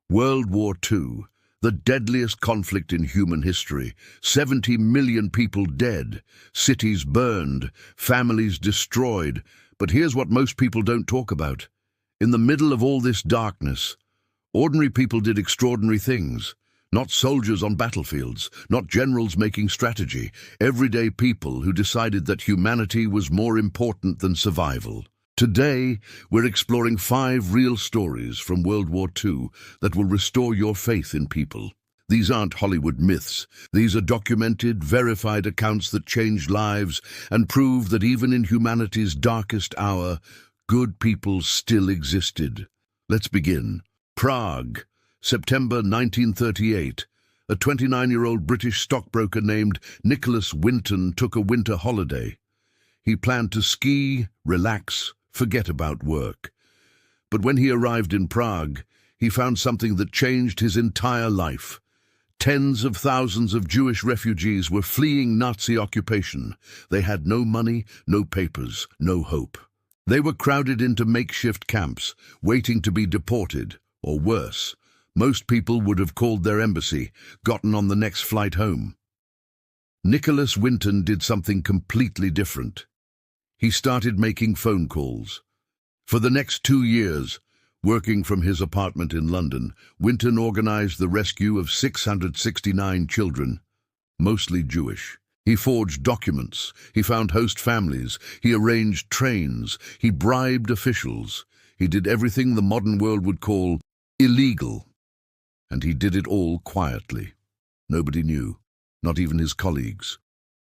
World War II, the deadliest conflict in human history. 70 million people dead, cities burned, families destroyed. But here's what most people don't talk about. In the middle of all this darkness, ordinary people did extraordinary things. Not soldiers on battlefields, not generals making strategy. Everyday people who decided that humanity was more important than survival. Today, we're exploring 5 real stories from World War II that will restore your faith in people. These aren't Hollywood myths. These are documented, verified accounts that changed lives and prove that even in humanity's darkest hour, good people still existed. Let's begin. Prague, September 1938. A 29-year-old British stockbroker named Nicholas Winton took a winter holiday. He planned to ski, relax, forget about work. But when he arrived in Prague, he found something that changed his entire life. Tens of thousands of Jewish refugees were fleeing Nazi occupation. They had no money, no papers, no hope. They were crowded into makeshift camps, waiting to be deported, or worse. Most people would have called their embassy, gotten on the next flight home. Nicholas Winton did something completely different. He started making phone calls. For the next 2 years, working from his apartment in London, Winton organized the rescue of 669 children, mostly Jewish. He forged documents, he found host families, he arranged trains, he bribed officials. He did everything the modern world would call illegal. And he did it all quietly. Nobody knew, not even his colleagues.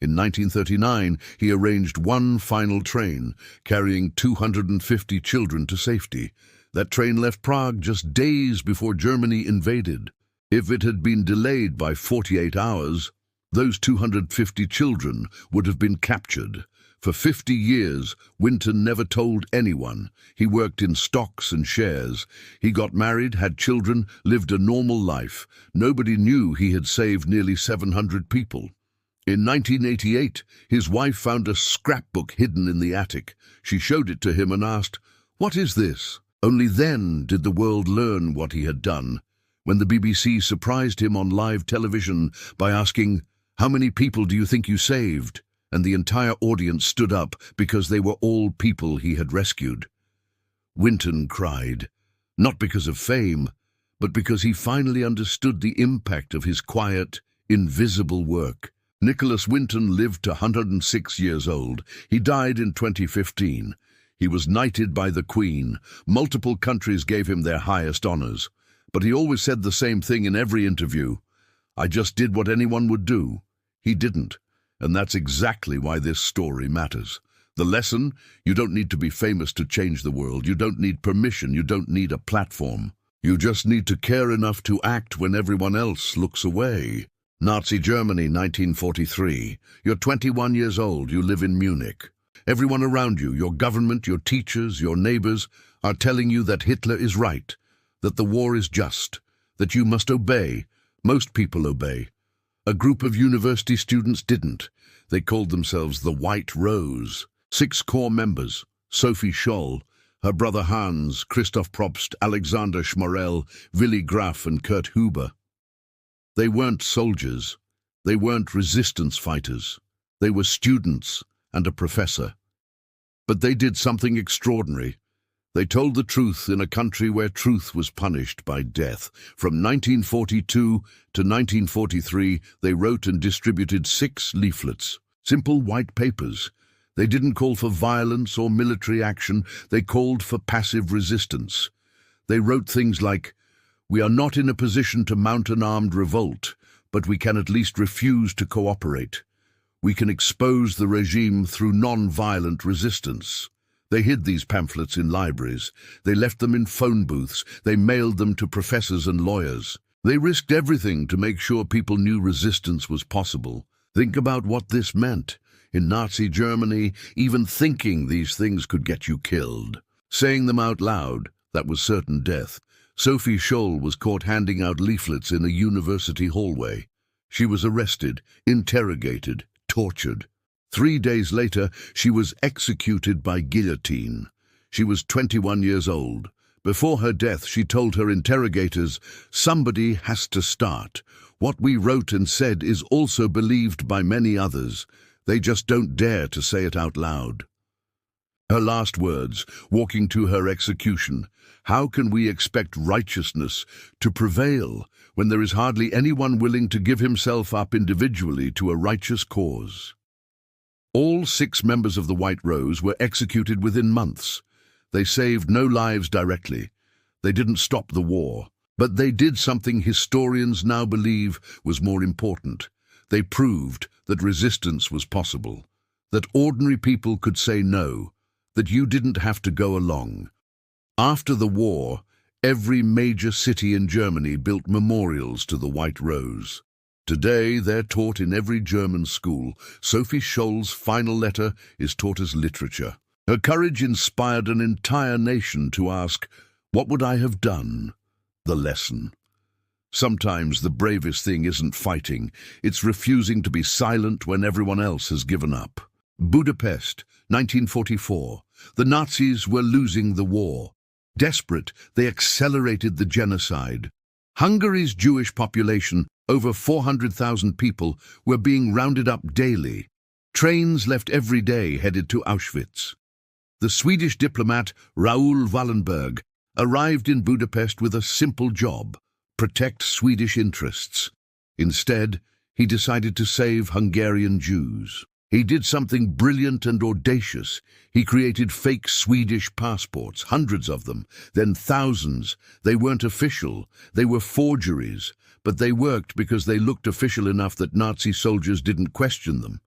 In 1939, he arranged one final train, carrying 250 children to safety. That train left Prague just days before Germany invaded. If it had been delayed by 48 hours, those 250 children would have been captured. For 50 years, Winton never told anyone. He worked in stocks and shares. He got married, had children, lived a normal life. Nobody knew he had saved nearly 700 people. In 1988, his wife found a scrapbook hidden in the attic. She showed it to him and asked, "What is this?" Only then did the world learn what he had done, when the BBC surprised him on live television by asking, "How many people do you think you saved?" And the entire audience stood up because they were all people he had rescued. Winton cried, not because of fame, but because he finally understood the impact of his quiet, invisible work. Nicholas Winton lived to 106 years old. He died in 2015. He was knighted by the Queen. Multiple countries gave him their highest honors. But he always said the same thing in every interview. "I just did what anyone would do." He didn't. And that's exactly why this story matters. The lesson: you don't need to be famous to change the world. You don't need permission. You don't need a platform. You just need to care enough to act when everyone else looks away. Nazi Germany, 1943. You're 21 years old. You live in Munich. Everyone around you, your government, your teachers, your neighbors, are telling you that Hitler is right, that the war is just, that you must obey. Most people obey. A group of university students didn't. They called themselves the White Rose. 6 core members: Sophie Scholl, her brother Hans, Christoph Probst, Alexander Schmorell, Willy Graf and Kurt Huber. They weren't soldiers. They weren't resistance fighters. They were students and a professor. But they did something extraordinary. They told the truth in a country where truth was punished by death. From 1942 to 1943, they wrote and distributed 6 leaflets, simple white papers. They didn't call for violence or military action. They called for passive resistance. They wrote things like, "We are not in a position to mount an armed revolt, but we can at least refuse to cooperate. We can expose the regime through non-violent resistance." They hid these pamphlets in libraries. They left them in phone booths. They mailed them to professors and lawyers. They risked everything to make sure people knew resistance was possible. Think about what this meant. In Nazi Germany, even thinking these things could get you killed. Saying them out loud, that was certain death. Sophie Scholl was caught handing out leaflets in a university hallway. She was arrested, interrogated, tortured. 3 days later, she was executed by guillotine. She was 21 years old, Before her death, she told her interrogators, "Somebody has to start. What we wrote and said is also believed by many others. They just don't dare to say it out loud." Her last words, walking to her execution: "How can we expect righteousness to prevail when there is hardly anyone willing to give himself up individually to a righteous cause?" All 6 members of the White Rose were executed within months. They saved no lives directly. They didn't stop the war. But they did something historians now believe was more important. They proved that resistance was possible, that ordinary people could say no, that you didn't have to go along. After the war, every major city in Germany built memorials to the White Rose. Today, they're taught in every German school. Sophie Scholl's final letter is taught as literature. Her courage inspired an entire nation to ask, "What would I have done?" The lesson. Sometimes the bravest thing isn't fighting, it's refusing to be silent when everyone else has given up. Budapest, 1944. The Nazis were losing the war. Desperate, they accelerated the genocide. Hungary's Jewish population, over 400,000 people, were being rounded up daily. Trains left every day headed to Auschwitz. The Swedish diplomat Raoul Wallenberg arrived in Budapest with a simple job: protect Swedish interests. Instead, he decided to save Hungarian Jews. He did something brilliant and audacious. He created fake Swedish passports, hundreds of them, then thousands. They weren't official, they were forgeries, but they worked because they looked official enough that Nazi soldiers didn't question them.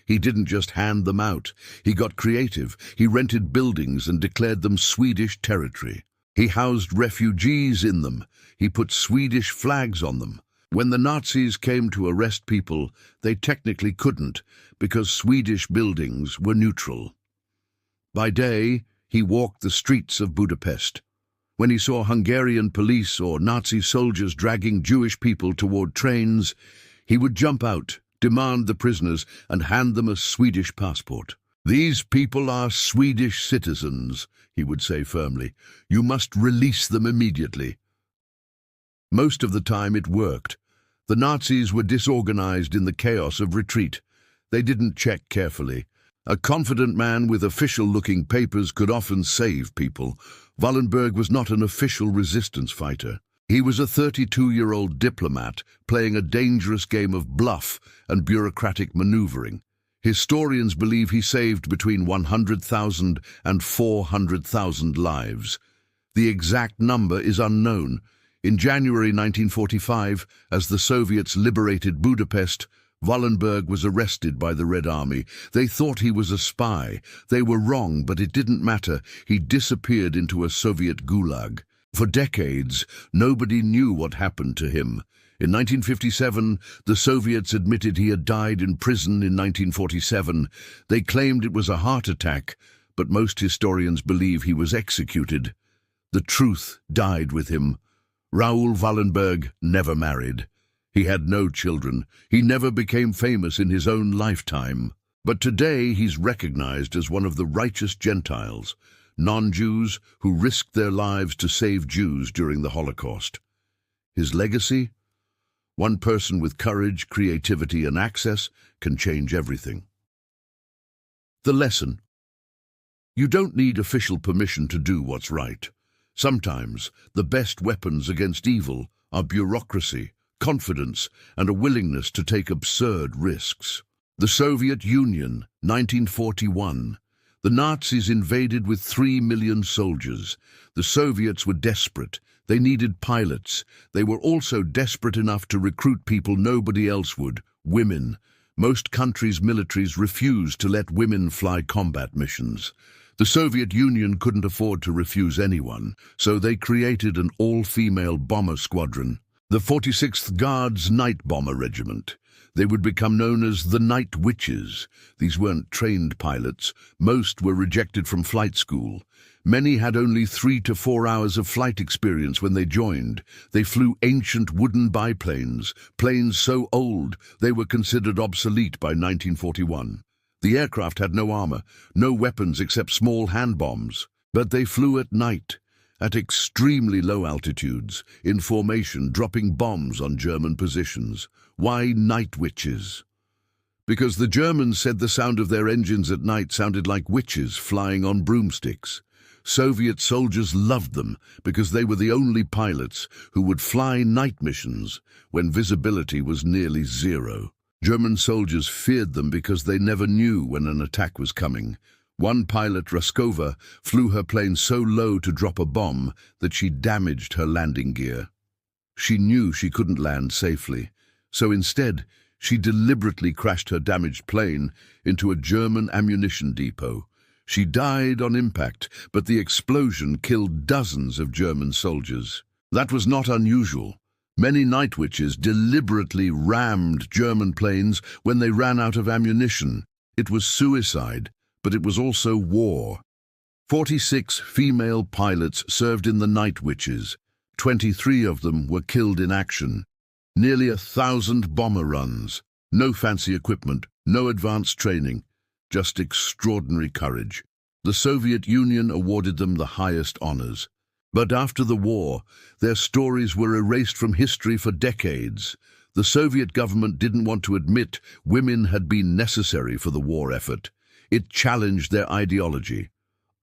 He didn't just hand them out. He got creative. He rented buildings and declared them Swedish territory. He housed refugees in them. He put Swedish flags on them. When the Nazis came to arrest people, they technically couldn't, because Swedish buildings were neutral. By day, he walked the streets of Budapest. When he saw Hungarian police or Nazi soldiers dragging Jewish people toward trains, he would jump out, demand the prisoners, and hand them a Swedish passport. "These people are Swedish citizens," he would say firmly. "You must release them immediately." Most of the time it worked. The Nazis were disorganized in the chaos of retreat. They didn't check carefully. A confident man with official-looking papers could often save people. Wallenberg was not an official resistance fighter. He was a 32-year-old diplomat playing a dangerous game of bluff and bureaucratic maneuvering. Historians believe he saved between 100,000 and 400,000 lives. The exact number is unknown. In January 1945, as the Soviets liberated Budapest, Wallenberg was arrested by the Red Army. They thought he was a spy. They were wrong, but it didn't matter. He disappeared into a Soviet gulag. For decades, nobody knew what happened to him. In 1957, the Soviets admitted he had died in prison in 1947. They claimed it was a heart attack, but most historians believe he was executed. The truth died with him. Raoul Wallenberg never married. He had no children. He never became famous in his own lifetime. But today he's recognized as one of the righteous Gentiles, non-Jews who risked their lives to save Jews during the Holocaust. His legacy? One person with courage, creativity, and access can change everything. The lesson: you don't need official permission to do what's right. Sometimes the best weapons against evil are bureaucracy, confidence, and a willingness to take absurd risks. The Soviet Union, 1941. The Nazis invaded with 3 million soldiers. The Soviets were desperate. They needed pilots. They were also desperate enough to recruit people nobody else would: women. Most countries' militaries refused to let women fly combat missions. The Soviet Union couldn't afford to refuse anyone, so they created an all-female bomber squadron, the 46th Guards Night Bomber Regiment. They would become known as the Night Witches. These weren't trained pilots. Most were rejected from flight school. Many had only 3 to 4 hours of flight experience when they joined. They flew ancient wooden biplanes, planes so old they were considered obsolete by 1941. The aircraft had no armor, no weapons except small hand bombs, but they flew at night. at extremely low altitudes, in formation, dropping bombs on German positions. Why night witches? Because the Germans said the sound of their engines at night sounded like witches flying on broomsticks. Soviet soldiers loved them because they were the only pilots who would fly night missions when visibility was nearly zero. German soldiers feared them because they never knew when an attack was coming. One pilot, Raskova, flew her plane so low to drop a bomb that she damaged her landing gear. She knew she couldn't land safely, so instead she deliberately crashed her damaged plane into a German ammunition depot. She died on impact, but the explosion killed dozens of German soldiers. That was not unusual. Many night witches deliberately rammed German planes when they ran out of ammunition. It was suicide, but it was also war. 46 female pilots served in the Night Witches. 23 of them were killed in action. Nearly 1,000 bomber runs. No fancy equipment, no advanced training, just extraordinary courage. The Soviet Union awarded them the highest honors. But after the war, their stories were erased from history for decades. The Soviet government didn't want to admit women had been necessary for the war effort. It challenged their ideology.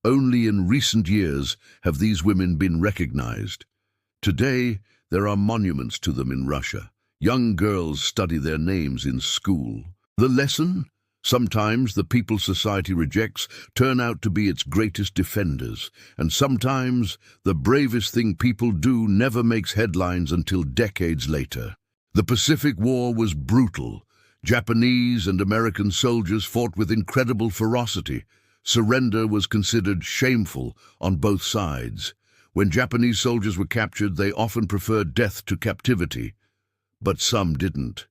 Only in recent years have these women been recognized. Today, there are monuments to them in Russia. Young girls study their names in school. The lesson? Sometimes the people society rejects turn out to be its greatest defenders, and sometimes the bravest thing people do never makes headlines until decades later. The Pacific War was brutal. Japanese and American soldiers fought with incredible ferocity. Surrender was considered shameful on both sides. When Japanese soldiers were captured, they often preferred death to captivity. But some didn't.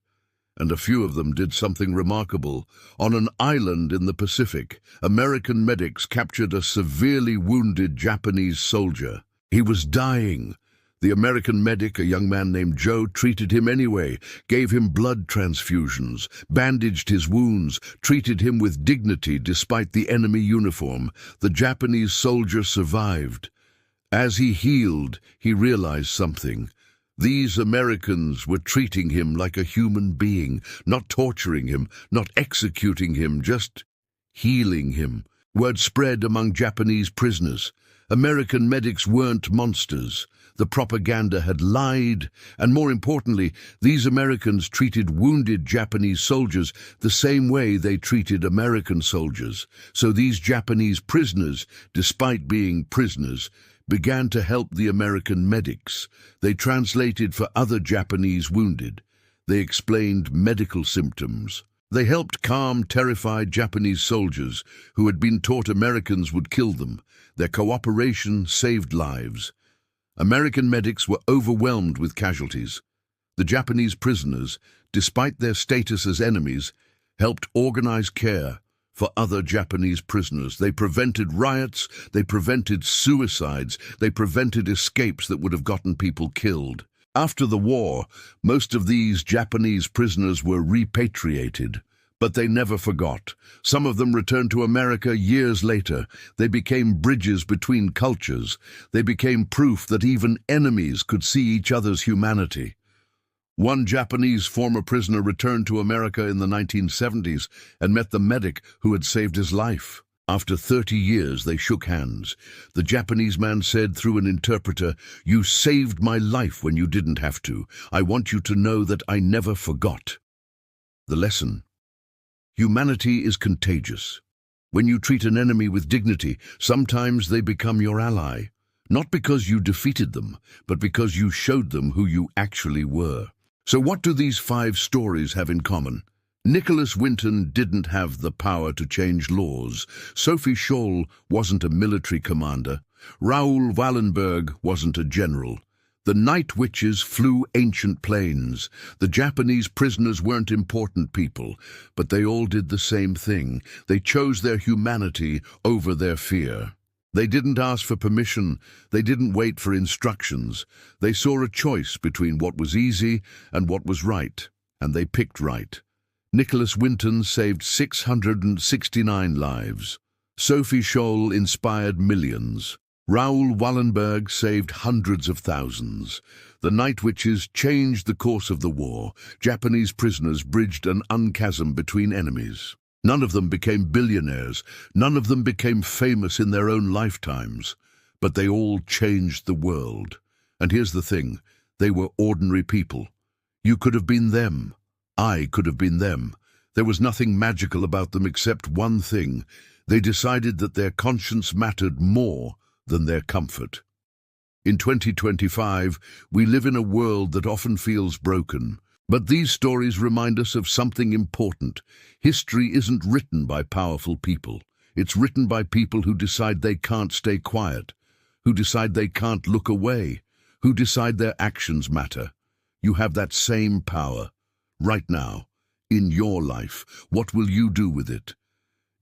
And a few of them did something remarkable. On an island in the Pacific, American medics captured a severely wounded Japanese soldier. He was dying. The American medic, a young man named Joe, treated him anyway, gave him blood transfusions, bandaged his wounds, treated him with dignity despite the enemy uniform. The Japanese soldier survived. As he healed, he realized something. These Americans were treating him like a human being, not torturing him, not executing him, just healing him. Word spread among Japanese prisoners. American medics weren't monsters. The propaganda had lied, and more importantly, these Americans treated wounded Japanese soldiers the same way they treated American soldiers. So these Japanese prisoners, despite being prisoners, began to help the American medics. They translated for other Japanese wounded. They explained medical symptoms. They helped calm terrified Japanese soldiers who had been taught Americans would kill them. Their cooperation saved lives. American medics were overwhelmed with casualties. The Japanese prisoners, despite their status as enemies, helped organize care for other Japanese prisoners. They prevented riots, they prevented suicides, they prevented escapes that would have gotten people killed. After the war, most of these Japanese prisoners were repatriated. But they never forgot. Some of them returned to America years later. They became bridges between cultures. They became proof that even enemies could see each other's humanity. One Japanese former prisoner returned to America in the 1970s and met the medic who had saved his life. After 30 years, they shook hands. The Japanese man said through an interpreter, "You saved my life when you didn't have to. I want you to know that I never forgot." The lesson: humanity is contagious. When you treat an enemy with dignity, sometimes they become your ally. Not because you defeated them, but because you showed them who you actually were. So what do these 5 stories have in common? Nicholas Winton didn't have the power to change laws. Sophie Scholl wasn't a military commander. Raoul Wallenberg wasn't a general. The night witches flew ancient planes. The Japanese prisoners weren't important people, but they all did the same thing. They chose their humanity over their fear. They didn't ask for permission. They didn't wait for instructions. They saw a choice between what was easy and what was right, and they picked right. Nicholas Winton saved 669 lives. Sophie Scholl inspired millions. Raoul Wallenberg saved hundreds of thousands. The night witches changed the course of the war. Japanese prisoners bridged an unchasm between enemies. None of them became billionaires. None of them became famous in their own lifetimes. But they all changed the world. And here's the thing, they were ordinary people. You could have been them. I could have been them. There was nothing magical about them except one thing. They decided that their conscience mattered more than their comfort. In 2025, we live in a world that often feels broken. But these stories remind us of something important. History isn't written by powerful people. It's written by people who decide they can't stay quiet, who decide they can't look away, who decide their actions matter. You have that same power. Right now, in your life, what will you do with it?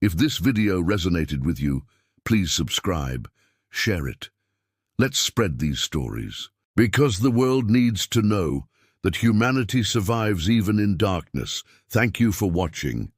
If this video resonated with you, please subscribe, share it. Let's spread these stories. Because the world needs to know that humanity survives even in darkness. Thank you for watching.